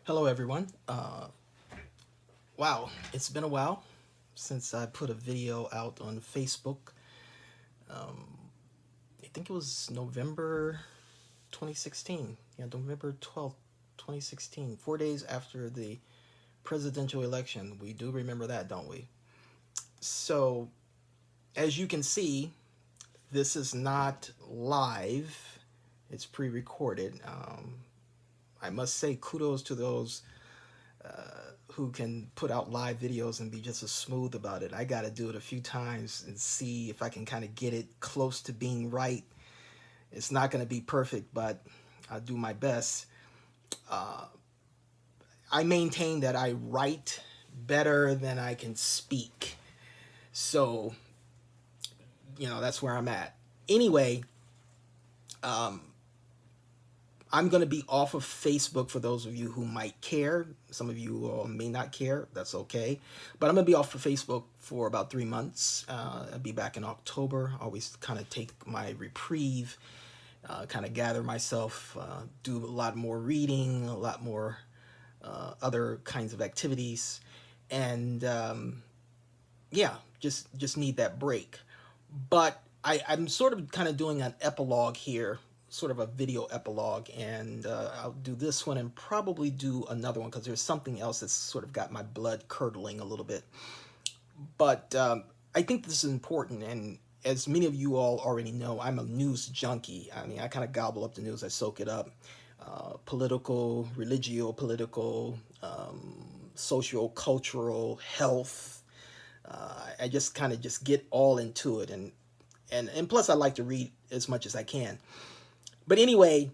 Hello, everyone. Wow, it's been a while since I put a video out on Facebook. I think it was November 2016. Yeah, November 12th, 2016. 4 days after the presidential election. We do remember that, don't we? So, as you can see, this is not live, it's pre recorded. I must say kudos to those who can put out live videos and be just as smooth about it. I got to do it a few times and see if I can kind of get it close to being right. It's not going to be perfect, but I'll do my best. I maintain that I write better than I can speak. So, that's where I'm at. Anyway, I'm going to be off of Facebook for those of you who might care. Some of you may not care. That's okay. But I'm going to be off of Facebook for about 3 months. I'll be back in October. I always kind of take my reprieve, kind of gather myself, do a lot more reading, a lot more other kinds of activities. And yeah, just need that break. But I'm sort of kind of doing an epilogue here, sort of a video epilogue, and I'll do this one and probably do another one because there's something else that's sort of got my blood curdling a little bit. But I think this is important, and as many of you all already know, I'm a news junkie. I mean, I kind of gobble up the news, I soak it up. Political, religio, political, social, cultural, health. I just kind of just get all into it, and plus I like to read as much as I can. But anyway,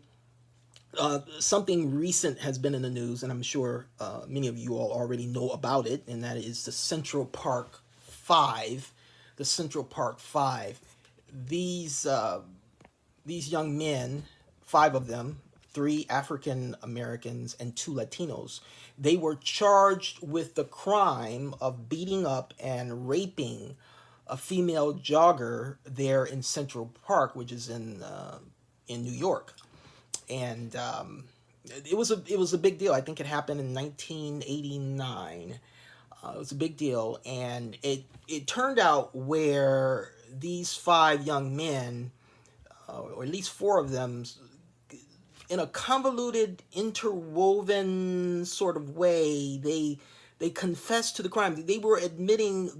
something recent has been in the news, and I'm sure many of you all already know about it, and that is the Central Park Five. The Central Park Five. These young men, five of them, three African Americans and two Latinos, they were charged with the crime of beating up and raping a female jogger there in Central Park, which is in New York. And it was a big deal. I think it happened in 1989. It was a big deal, and it turned out where these five young men, or at least four of them, in a convoluted, interwoven sort of way, they confessed to the crime. They were admitting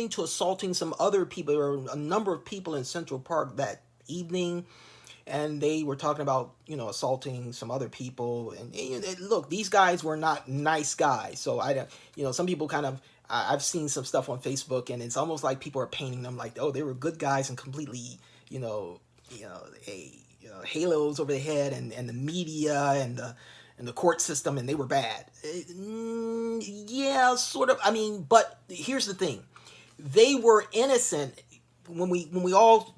to assaulting some other people, or a number of people in Central Park that evening, and they were talking about assaulting some other people. And look, these guys were not nice guys. So I don't, some people kind of, I've seen some stuff on Facebook, and it's almost like people are painting them like, oh, they were good guys and completely, a halos over the head, and the media and the court system, and they were bad. Yeah, sort of. I mean, but here's the thing: they were innocent when we all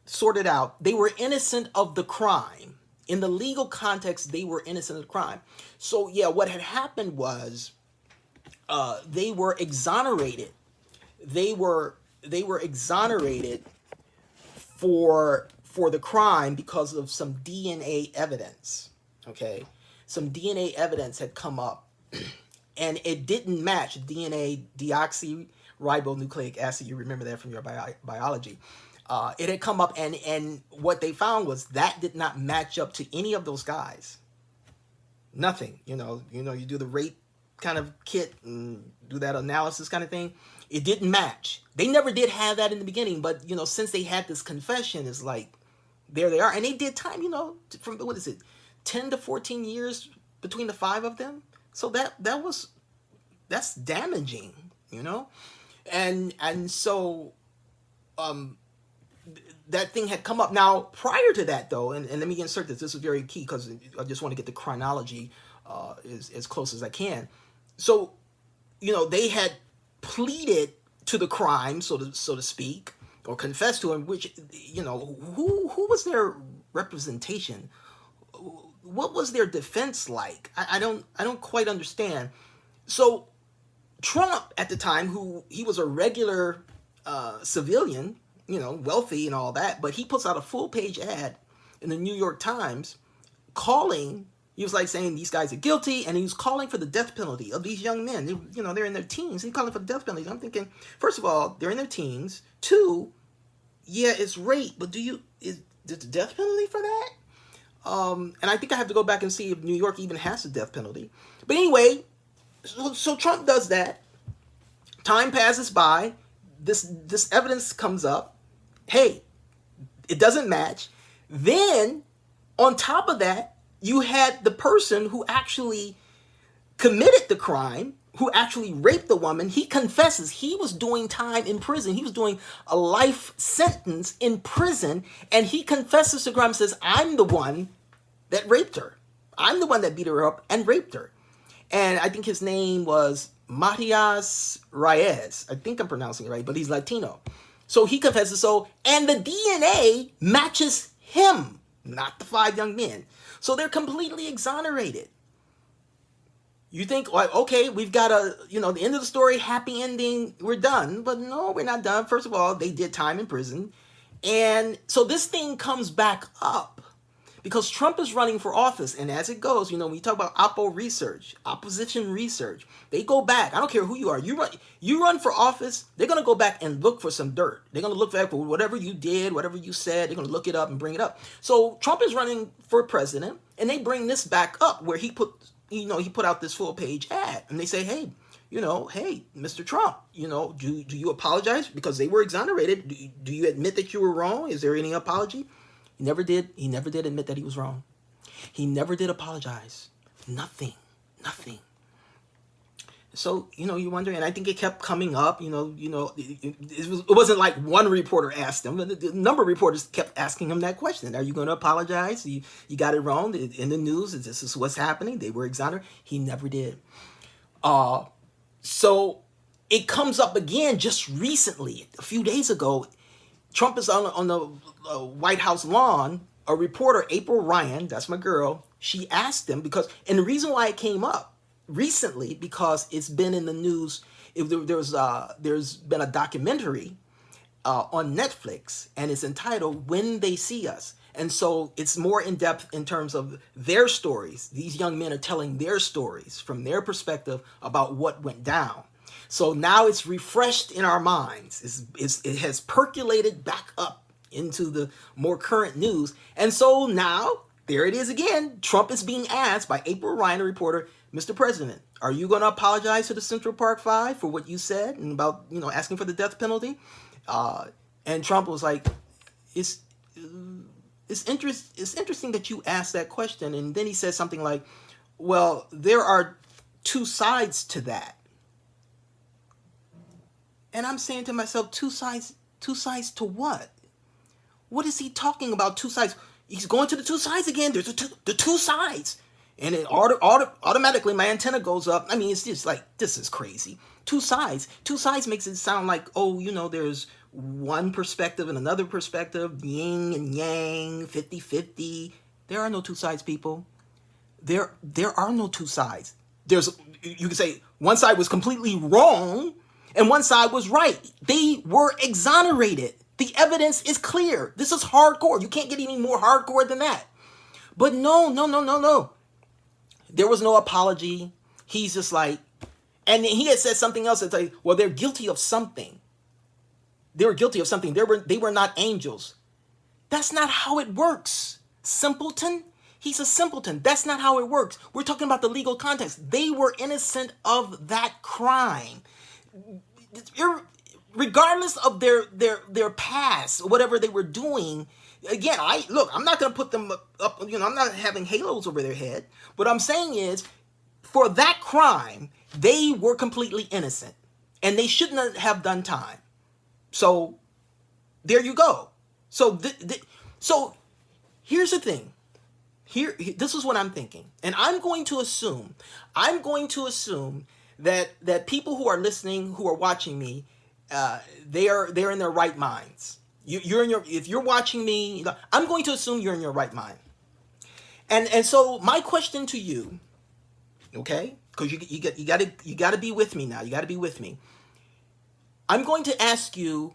sorted out. They were innocent of the crime. In the legal context, they were innocent of the crime. So yeah, what had happened was they were exonerated. They were exonerated for the crime because of some DNA evidence. Okay, some DNA evidence had come up, and it didn't match DNA, deoxyribonucleic acid. You remember that from your biology. It had come up, and what they found was that did not match up to any of those guys. Nothing. You do the rape kind of kit and do that analysis kind of thing. It didn't match. They never did have that in the beginning, but since they had this confession, it's like there they are, and they did time. From what is it, 10 to 14 years between the five of them. So that's damaging. And so that thing had come up. Now, prior to that, though, and let me insert this. This is very key because I just want to get the chronology as close as I can. So, they had pleaded to the crime, so to speak, or confessed to him. Which, who was their representation? What was their defense like? I don't quite understand. So, Trump at the time, who he was a regular civilian, wealthy and all that, but he puts out a full page ad in the New York Times calling, He was like saying these guys are guilty, and he was calling for the death penalty of these young men. They're in their teens. He's calling for the death penalty. I'm thinking, first of all, they're in their teens. Two, yeah, it's rape, but is the death penalty for that? And I think I have to go back and see if New York even has a death penalty. But anyway, so Trump does that. Time passes by. This evidence comes up. Hey, it doesn't match. Then, on top of that, you had the person who actually committed the crime, who actually raped the woman. He confesses he was doing time in prison. He was doing a life sentence in prison, and he confesses to crime and says, I'm the one that raped her. I'm the one that beat her up and raped her. And I think his name was Matias Reyes. I think I'm pronouncing it right, but he's Latino. So he confesses and the DNA matches him, not the 5 young men. So they're completely exonerated. You think, like, okay, we've got the end of the story, happy ending, we're done. But no, we're not done. First of all, they did time in prison. And so this thing comes back up because Trump is running for office. And as it goes, when you talk about opposition research, they go back. I don't care who you are. You run for office, they're going to go back and look for some dirt. They're going to look back for whatever you did, whatever you said. They're going to look it up and bring it up. So Trump is running for president, and they bring this back up where he put out this full-page ad. And they say, hey, Mr. Trump, do you apologize? Because they were exonerated. Do you admit that you were wrong? Is there any apology? He never did. He never did admit that he was wrong. He never did apologize. Nothing. So, you wonder, and I think it kept coming up, it wasn't like one reporter asked him. A number of reporters kept asking him that question. Are you going to apologize? You got it wrong in the news. This is what's happening. They were exonerated. He never did. So it comes up again just recently, a few days ago. Trump is on the White House lawn. A reporter, April Ryan, that's my girl, she asked him and the reason why it came up recently, because it's been in the news. There's been a documentary on Netflix, and it's entitled When They See Us. And so it's more in depth in terms of their stories. These young men are telling their stories from their perspective about what went down. So now it's refreshed in our minds. It has percolated back up into the more current news. And so now, there it is again. Trump is being asked by April Ryan, a reporter, Mr. President, are you going to apologize to the Central Park 5 for what you said and about, asking for the death penalty? And Trump was like, it's interesting that you asked that question. And then he said something like, well, there are 2 sides to that. And I'm saying to myself, 2 sides to what? What is he talking about? 2 sides. He's going to the 2 sides again. There's the 2 sides. And it automatically my antenna goes up. I mean, it's just like, this is crazy. 2 sides. 2 sides makes it sound like, there's one perspective and another perspective, yin and yang, 50-50. There are no 2 sides, people. There are no 2 sides. You can say one side was completely wrong and one side was right. They were exonerated. The evidence is clear. This is hardcore. You can't get any more hardcore than that. But no. There was no apology. He's just like, and he had said something else. It's like, well, they're guilty of something. They were guilty of something. They were not angels. That's not how it works. Simpleton. He's a simpleton. That's not how it works. We're talking about the legal context. They were innocent of that crime. Regardless of their past, whatever they were doing. Again, I'm not going to put them up, I'm not having halos over their head. What I'm saying is, for that crime, they were completely innocent. And they shouldn't have done time. So, there you go. So, so here's the thing. This is what I'm thinking. And I'm going to assume that people who are listening, who are watching me, they're in their right minds. If you're watching me, I'm going to assume you're in your right mind. And so my question to you, okay, because you got to be with me now. You got to be with me. I'm going to ask you,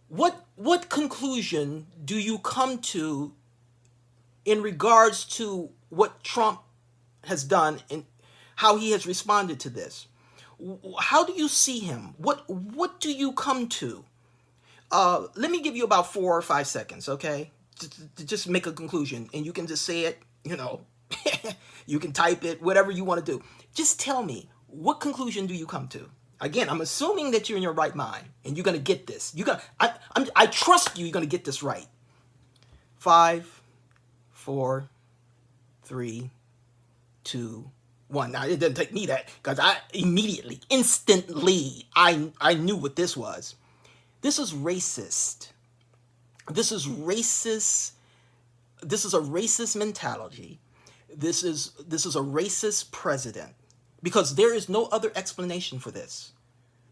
what conclusion do you come to in regards to what Trump has done and how he has responded to this. How do you see him? What do you come to? Let me give you about 4 or 5 seconds, okay? To just make a conclusion, and you can just say it. You can type it, whatever you want to do. Just tell me, what conclusion do you come to? Again, I'm assuming that you're in your right mind, and you're gonna get this. I trust you. You're gonna get this right. 5, 4, 3, 2, 1. Now, it didn't take me that, because I immediately, instantly, I knew what this was. This is racist. This is racist. This is a racist mentality. This is a racist president, because there is no other explanation for this.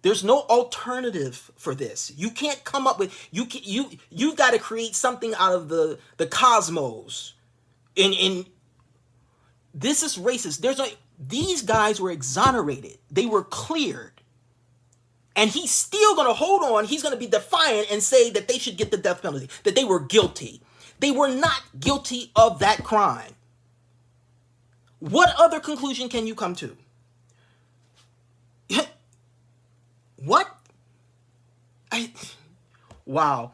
There's no alternative for this. You can't come up with you've got to create something out of the cosmos. In this is racist. These guys were exonerated. They were cleared. And he's still going to hold on. He's going to be defiant and say that they should get the death penalty, that they were guilty. They were not guilty of that crime. What other conclusion can you come to? What? Wow.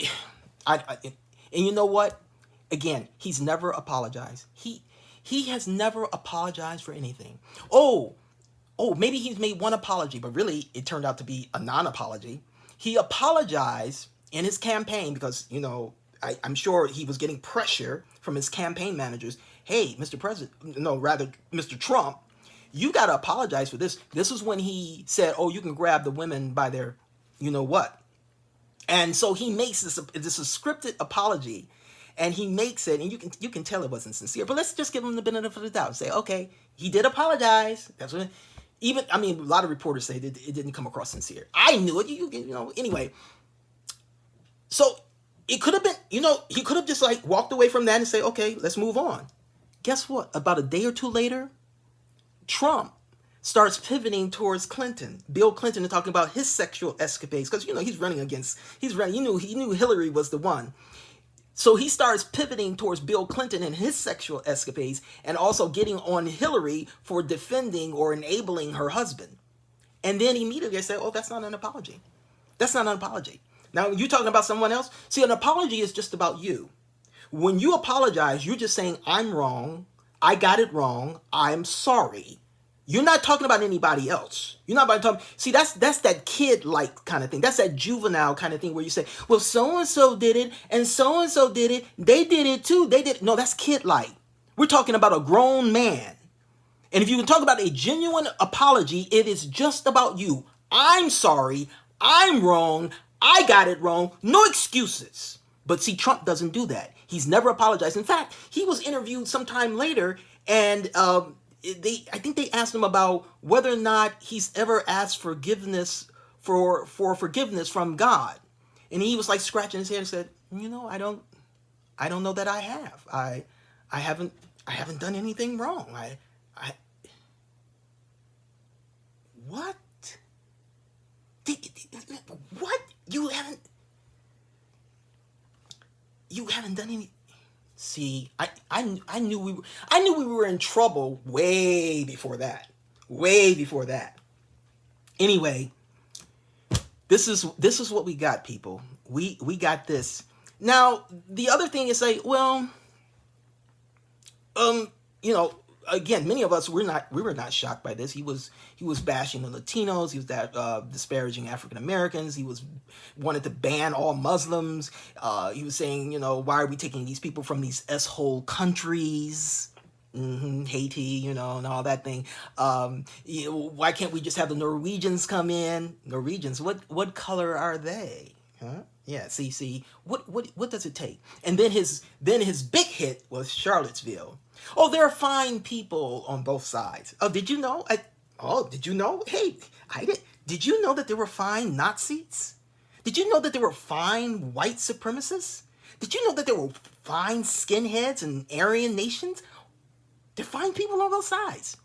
And you know what? Again, he's never apologized. He has never apologized for anything. Oh, maybe he's made one apology, but really it turned out to be a non-apology. He apologized in his campaign because, I'm sure he was getting pressure from his campaign managers. Hey, Mr. President, no, rather, Mr. Trump, you got to apologize for this. This is when he said, oh, you can grab the women by their, what. And so he makes this a scripted apology, and he makes it, and you can tell it wasn't sincere. But let's just give him the benefit of the doubt. Say, okay, he did apologize. That's what. A lot of reporters say that it didn't come across sincere. I knew it. Anyway. So it could have been, he could have just walked away from that and say, okay, let's move on. Guess what? About a day or two later, Trump starts pivoting towards Clinton, Bill Clinton, and talking about his sexual escapades, because he knew Hillary was the one. So he starts pivoting towards Bill Clinton and his sexual escapades, and also getting on Hillary for defending or enabling her husband. And then immediately I say, oh, that's not an apology. That's not an apology. Now, you're talking about someone else? See, an apology is just about you. When you apologize, you're just saying, I'm wrong. I got it wrong. I'm sorry. You're not talking about anybody else. You're not about talking. See, that's that kid-like kind of thing. That's that juvenile kind of thing where you say, well, so-and-so did it, and so-and-so did it. They did it too. They did it. No, that's kid-like. We're talking about a grown man. And if you can talk about a genuine apology, it is just about you. I'm sorry. I'm wrong. I got it wrong. No excuses. But see, Trump doesn't do that. He's never apologized. In fact, he was interviewed sometime later, and I think they asked him about whether or not he's ever asked forgiveness for forgiveness from God. And he was scratching his head and said, I don't know that I have. I haven't done anything wrong. What? What? You haven't done any. See, I knew we were in trouble way before that. Way before that. Anyway, this is what we got, people. We got this. Now, the other thing is again, many of us we were not shocked by this. He was bashing the Latinos. He was disparaging African Americans. He wanted to ban all Muslims. He was saying, why are we taking these people from these S-hole countries? Haiti, and all that thing. Why can't we just have the Norwegians come in? Norwegians, what color are they? Huh? Yeah, see, what does it take? And then his big hit was Charlottesville. Oh, there are fine people on both sides. Oh, did you know? Did you know? Hey, I did. Did you know that there were fine Nazis? Did you know that there were fine white supremacists? Did you know that there were fine skinheads and Aryan nations? There are fine people on both sides.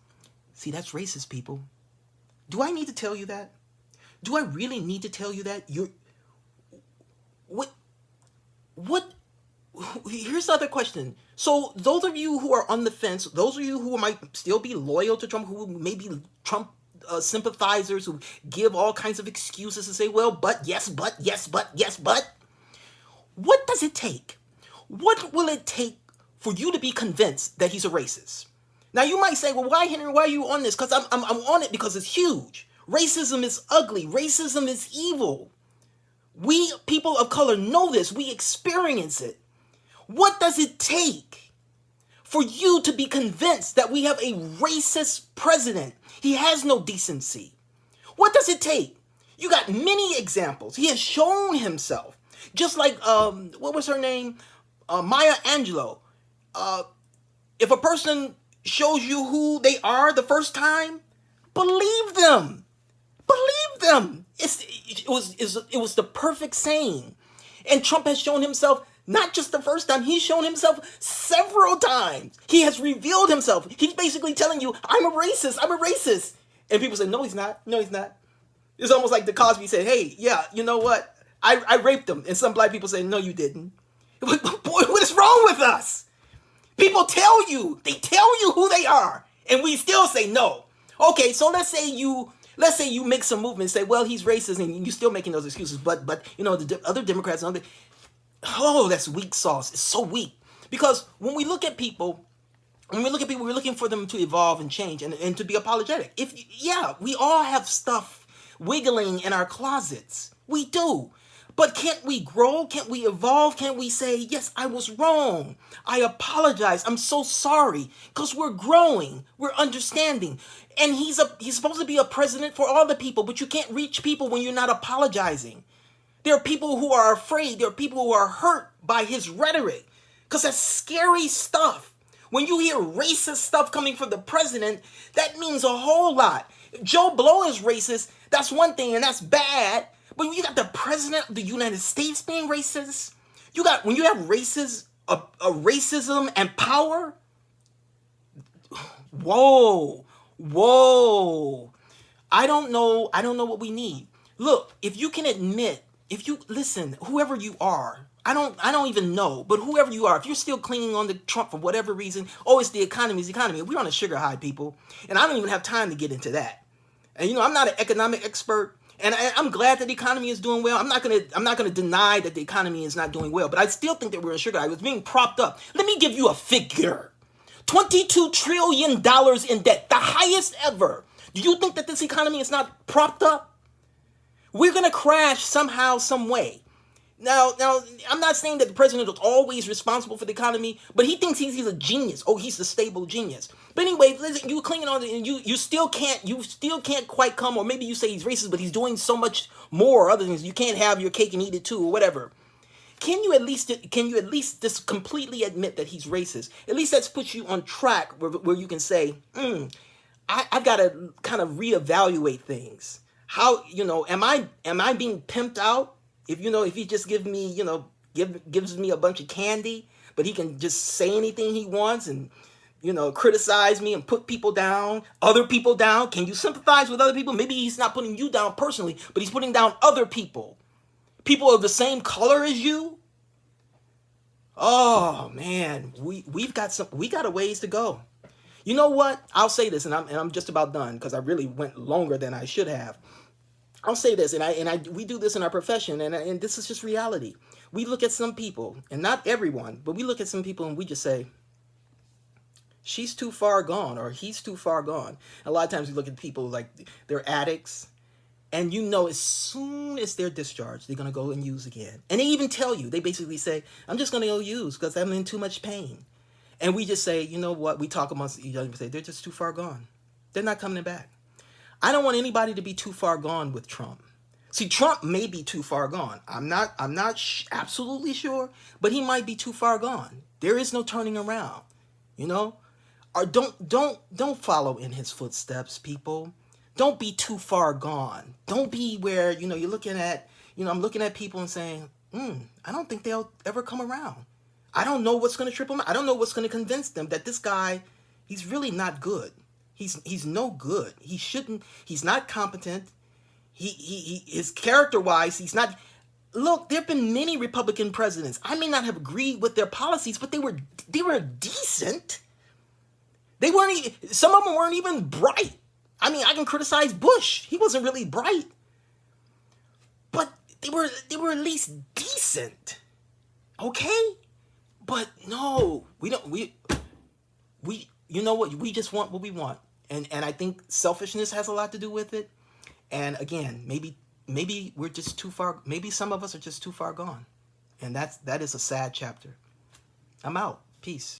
See, that's racist, people. Do I need to tell you that? Do I really need to tell you that? What? Here's the other question. So those of you who are on the fence, those of you who might still be loyal to Trump, who may be Trump sympathizers, who give all kinds of excuses and say, well, but yes, but yes, but yes, but what does it take? What will it take for you to be convinced that he's a racist? Now you might say, well, why, Henry? Why are you on this? Because I'm on it because it's huge. Racism is ugly. Racism is evil. We people of color know this. We experience it. What does it take for you to be convinced that we have a racist president? He has no decency. What does it take? You got many examples. He has shown himself. Just like, what was her name? Maya Angelou. If a person shows you who they are the first time, believe them. Believe them. It was the perfect saying. And Trump has shown himself not just the first time, he's shown himself several times. He has revealed himself. He's basically telling you, I'm a racist. I'm a racist. And people say, no, he's not. No, he's not. It's almost like the Cosby said, hey, yeah, you know what? I raped him. And some black people say, no, you didn't. Boy, what is wrong with us? People tell you who they are. And we still say no. Okay, so let's say you make some movement and say, well, he's racist, and you're still making those excuses. But you know, the other Democrats, oh, that's weak sauce. It's so weak. Because when we look at people, we're looking for them to evolve and change and to be apologetic. We all have stuff wiggling in our closets. We do. But can't we grow? Can't we evolve? Can't we say, yes, I was wrong. I apologize. I'm so sorry. Because we're growing. We're understanding. And he's supposed to be a president for all the people, but you can't reach people when you're not apologizing. There are people who are afraid. There are people who are hurt by his rhetoric. Because that's scary stuff. When you hear racist stuff coming from the president, that means a whole lot. If Joe Blow is racist, that's one thing, and that's bad. But when you got the president of the United States being racist, when you have racism and power, whoa. I don't know what we need. Look, if you can admit, listen, whoever you are, I don't even know, but whoever you are, if you're still clinging on to Trump for whatever reason, oh, it's the economy. We're on a sugar high, people. And I don't even have time to get into that. And you know, I'm not an economic expert. And I'm glad that the economy is doing well. I'm not gonna deny that the economy is not doing well, but I still think that we're in sugar high. It's being propped up. Let me give you a figure: $22 trillion in debt, the highest ever. Do you think that this economy is not propped up? We're gonna crash somehow, some way. Now, I'm not saying that the president is always responsible for the economy, but he thinks he's a genius. Oh, he's the stable genius. But anyway, listen, you clinging on, and you still can't quite come, or maybe you say he's racist, but he's doing so much more other things. You can't have your cake and eat it too, or whatever. Can you at least just completely admit that he's racist? At least that's put you on track where you can say, I've got to kind of reevaluate things. How, am I being pimped out? If he just gives me a bunch of candy, but he can just say anything he wants and, criticize me and put people down, other people down. Can you sympathize with other people? Maybe he's not putting you down personally, but he's putting down other people. People of the same color as you. Oh man, we got a ways to go. You know what? I'll say this, and I'm just about done because I really went longer than I should have. I'll say this, and we do this in our profession, and this is just reality. We look at some people, and not everyone, but we look at some people and we just say, she's too far gone, or he's too far gone. A lot of times we look at people like they're addicts, and as soon as they're discharged, they're going to go and use again. And they even tell you, they basically say, I'm just going to go use because I'm in too much pain. And we just say, you know what? We talk amongst each other and say, they're just too far gone. They're not coming back. I don't want anybody to be too far gone with Trump. See, Trump may be too far gone. I'm not absolutely sure, but he might be too far gone. There is no turning around, Or don't follow in his footsteps, people. Don't be too far gone. Don't be where, you're looking at, I'm looking at people and saying, I don't think they'll ever come around. I don't know what's going to trip them. I don't know what's going to convince them that this guy, he's really not good. He's no good. He's not competent. His character-wise, he's not. Look, there have been many Republican presidents. I may not have agreed with their policies, but they were decent. They weren't. Some of them weren't even bright. I mean, I can criticize Bush. He wasn't really bright, but they were at least decent. Okay, but no, we don't. We you know what? We just want what we want, and I think selfishness has a lot to do with it. And again, maybe we're just too far. Maybe some of us are just too far gone, and that is a sad chapter. I'm out. Peace.